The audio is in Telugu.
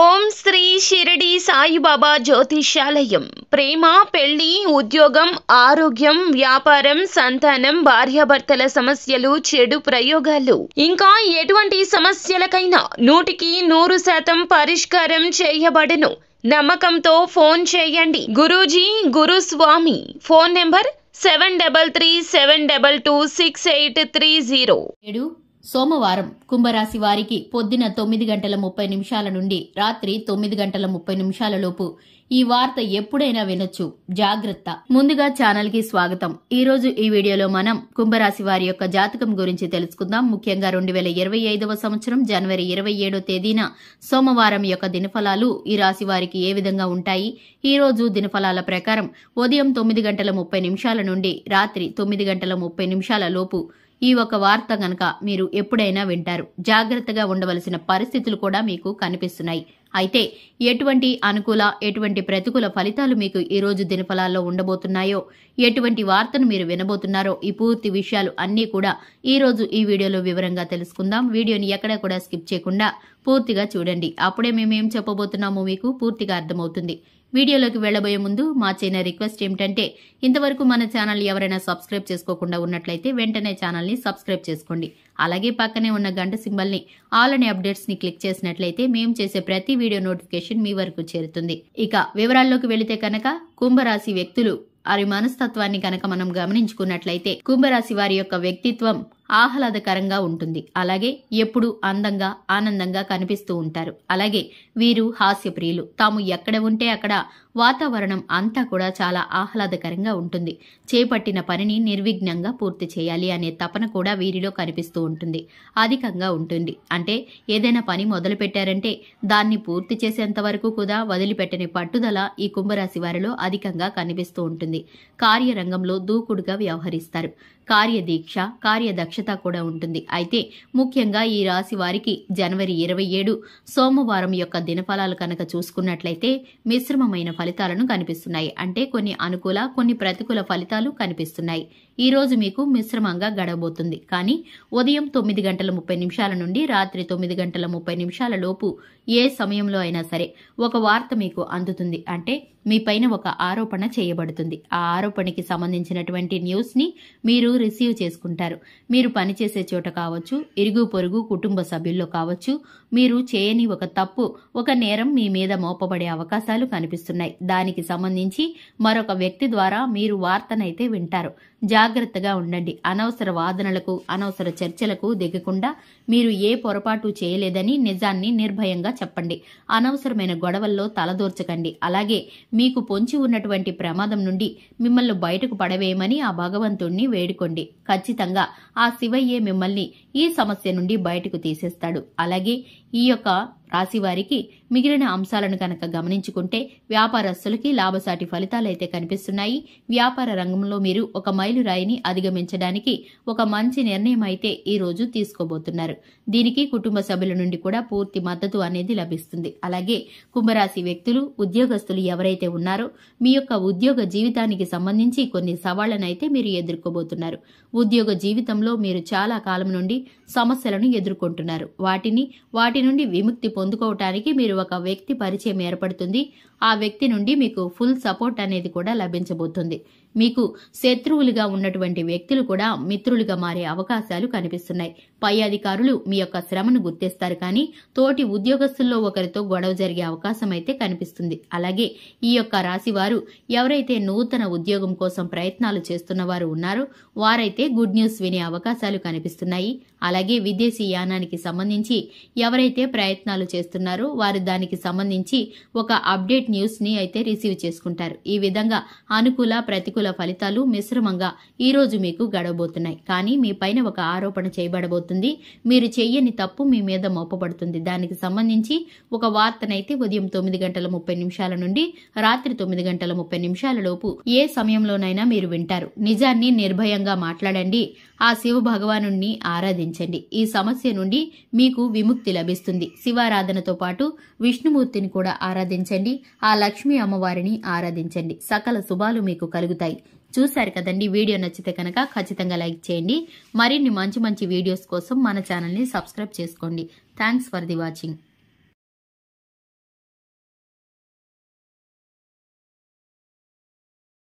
ఓం శ్రీ షిరిడి సాయిబాబా జ్యోతిష్యాలయం. ప్రేమ, పెళ్లి, ఉద్యోగం, ఆరోగ్యం, వ్యాపారం, సంతానం, భార్యాభర్తల సమస్యలు, చెడు ప్రయోగాలు, ఇంకా ఎటువంటి సమస్యలకైనా 100% పరిష్కారం చేయబడును. నమ్మకంతో ఫోన్ చేయండి. గురూజీ గురుస్వామి. Phone number 7337226830. సోమవారం కుంభరాశి వారికి పొద్దున 9:30 నుండి రాత్రి 9:30 లోపు ఈ వార్త ఎప్పుడైనా వినొచ్చు. జాగ్రత్త. ముందుగా ఛానల్ కి స్వాగతం. ఈ రోజు ఈ వీడియోలో మనం కుంభరాశి వారి యొక్క జాతకం గురించి తెలుసుకుందాం. ముఖ్యంగా 2025వ సంవత్సరం జనవరి 27వ తేదీన సోమవారం యొక్క దినఫలాలు ఈ రాశి వారికి ఏ విధంగా ఉంటాయి. ఈ రోజు దినఫలాల ప్రకారం ఉదయం 9:30 నుండి రాత్రి 9:30 లోపు ఈ ఒక వార్త గనక మీరు ఎప్పుడైనా వింటారు. జాగ్రత్తగా ఉండవలసిన పరిస్థితులు కూడా మీకు కనిపిస్తున్నాయి. అయితే ఎటువంటి అనుకూల, ఎటువంటి ప్రతికూల ఫలితాలు మీకు ఈ రోజు దినఫలాల్లో ఉండబోతున్నాయో, ఎటువంటి వార్తను మీరు వినబోతున్నారో, ఈ పూర్తి విషయాలు అన్నీ కూడా ఈ రోజు ఈ వీడియోలో వివరంగా తెలుసుకుందాం. వీడియోని ఎక్కడా కూడా స్కిప్ చేయకుండా పూర్తిగా చూడండి. అప్పుడే మేమేం చెప్పబోతున్నామో మీకు పూర్తిగా అర్థమవుతుంది. వీడియోలోకి వెళ్లబోయే ముందు మా చిన్న రిక్వెస్ట్ ఏమిటంటే, ఇంతవరకు మన ఛానల్ ఎవరైనా సబ్స్క్రైబ్ చేసుకోకుండా ఉన్నట్లయితే వెంటనే ఛానల్ ని సబ్స్క్రైబ్ చేసుకోండి. అలాగే పక్కనే ఉన్న గంట సింబల్ ని ఆల్ అనే అప్డేట్స్ ని క్లిక్ చేసినట్లయితే మేము చేసే ప్రతి వీడియో నోటిఫికేషన్ మీ వరకు చేరుతుంది. ఇక వివరాల్లోకి వెళితే కనుక కుంభరాశి వ్యక్తులు వారి మనస్తత్వాన్ని కనుక మనం గమనించుకున్నట్లయితే కుంభరాశి వారి యొక్క వ్యక్తిత్వం ఆహ్లాదకరంగా ఉంటుంది. అలాగే ఎప్పుడు అందంగా, ఆనందంగా కనిపిస్తూ ఉంటారు. అలాగే వీరు హాస్యప్రియులు. తాము ఎక్కడ ఉంటే అక్కడ వాతావరణం అంతా కూడా చాలా ఆహ్లాదకరంగా ఉంటుంది. చేపట్టిన పనిని నిర్విఘ్నంగా పూర్తి చేయాలి అనే తపన కూడా వీరిలో కనిపిస్తూ ఉంటుంది. అధికంగా ఉంటుంది. అంటే ఏదైనా పని మొదలు పెట్టారంటే దాన్ని పూర్తి చేసేంత వరకు కూడా వదిలిపెట్టని పట్టుదల ఈ కుంభరాశి వారిలో అధికంగా కనిపిస్తూ ఉంటుంది. కార్యరంగంలో దూకుడుగా వ్యవహరిస్తారు. కార్యదీక్ష, కార్యదక్షత కూడా ఉంటుంది. అయితే ముఖ్యంగా ఈ రాశి వారికి జనవరి 27 సోమవారం యొక్క దినఫలాలు కనుక చూసుకున్నట్లయితే మిశ్రమమైన ఫలితాలను కనిపిస్తున్నాయి. అంటే కొన్ని అనుకూల, కొన్ని ప్రతికూల ఫలితాలు కనిపిస్తున్నాయి. ఈ రోజు మీకు మిశ్రమంగా గడవబోతుంది. కానీ ఉదయం 9:30 నుండి రాత్రి 9:30 లోపు ఏ సమయంలో అయినా సరే ఒక వార్త మీకు అందుతుంది. అంటే మీ పైన ఒక ఆరోపణ చేయబడుతుంది. ఆ ఆరోపణకి సంబంధించినటువంటి న్యూస్ ని మీరు రిసీవ్ చేసుకుంటారు. మీరు పనిచేసే చోట కావచ్చు, ఇరుగు పొరుగు కుటుంబ సభ్యుల్లో కావచ్చు, మీరు చేయని ఒక తప్పు, ఒక నేరం మీ మీద మోపబడే అవకాశాలు కనిపిస్తున్నాయి. దానికి సంబంధించి మరొక వ్యక్తి ద్వారా మీరు వార్తనైతే వింటారు. జాగ్రత్తగా ఉండండి. అనవసర వాదనలకు, అనవసర చర్చలకు దిగకుండా మీరు ఏ పొరపాటు చేయలేదని నిజాన్ని నిర్భయంగా చెప్పండి. అనవసరమైన గొడవల్లో తలదూర్చకండి. అలాగే మీకు పొంచి ఉన్నటువంటి ప్రమాదం నుండి మిమ్మల్ని బయటకు పడవేయమని ఆ భగవంతుణ్ణి వేడుకోండి. ఖచ్చితంగా ఆ శివయ్యే మిమ్మల్ని ఈ సమస్య నుండి బయటకు తీసేస్తాడు. అలాగే ఈ యొక్క రాశి వారికి మిగిలిన అంశాలను కనుక గమనించుకుంటే వ్యాపారస్తులకి లాభసాటి ఫలితాలైతే కనిపిస్తున్నాయి. వ్యాపార రంగంలో మీరు ఒక మైలురాయిని అధిగమించడానికి ఒక మంచి నిర్ణయం అయితే ఈ రోజు తీసుకోబోతున్నారు. దీనికి కుటుంబ సభ్యుల నుండి కూడా పూర్తి మద్దతు అనేది లభిస్తుంది. అలాగే కుంభరాశి వ్యక్తులు, ఉద్యోగస్తులు ఎవరైతే ఉన్నారో మీ యొక్క ఉద్యోగ జీవితానికి సంబంధించి కొన్ని సవాళ్లనైతే మీరు ఎదుర్కోబోతున్నారు. ఉద్యోగ జీవితంలో మీరు చాలా కాలం నుండి సమస్యలను ఎదుర్కొంటున్నారు. వాటి నుండి విముక్తి పొందుకోవటానికి మీరు ఒక వ్యక్తి పరిచయం ఏర్పడుతుంది. ఆ వ్యక్తి నుండి మీకు ఫుల్ సపోర్ట్ అనేది కూడా లభించబోతుంది. మీకు శత్రువులుగా ఉన్నటువంటి వ్యక్తులు కూడా మిత్రులుగా మారే అవకాశాలు కనిపిస్తున్నాయి. పై అధికారులు మీ యొక్క శ్రమను గుర్తిస్తారు. కానీ తోటి ఉద్యోగస్తుల్లో ఒకరితో గొడవ జరిగే అవకాశం అయితే కనిపిస్తుంది. అలాగే ఈ యొక్క రాశి వారు ఎవరైతే నూతన ఉద్యోగం కోసం ప్రయత్నాలు చేస్తున్న వారు ఉన్నారో వారైతే గుడ్ న్యూస్ వినే అవకాశాలు కనిపిస్తున్నాయి. అలాగే విదేశీ యానానికి సంబంధించి ఎవరైతే ప్రయత్నాలు చేస్తున్నారో వారు దానికి సంబంధించి ఒక అప్డేట్ న్యూస్ ని అయితే రిసీవ్ చేసుకుంటారు. ఈ విధంగా అనుకూల, ప్రతికూల ఫలితాలు మిశ్రమంగా ఈ రోజు మీకు గడవబోతున్నాయి. కానీ మీ పైన ఒక ఆరోపణ చేయబడబోతుంది. మీరు చెయ్యని తప్పు మీ మీద మోపబడుతుంది. దానికి సంబంధించి ఒక వార్తనైతే ఉదయం 9:30 నుండి రాత్రి 9:30 లోపు ఏ సమయంలోనైనా మీరు వింటారు. నిజాన్ని నిర్భయంగా మాట్లాడండి. ఆ శివ భగవానుణ్ణి ఆరాధించండి. ఈ సమస్య నుండి మీకు విముక్తి లభిస్తుంది. శివారాధనతో పాటు విష్ణుమూర్తిని కూడా ఆరాధించండి. ఆ లక్ష్మీ అమ్మవారిని ఆరాధించండి. సకల శుభాలు మీకు కలుగుతాయి. చూశారు కదండి. వీడియో నచ్చితే కనుక ఖచ్చితంగా లైక్ చేయండి. మరిన్ని మంచి వీడియోస్ కోసం మన ఛానల్ ని సబ్స్క్రైబ్ చేసుకోండి. Thanks for the watching.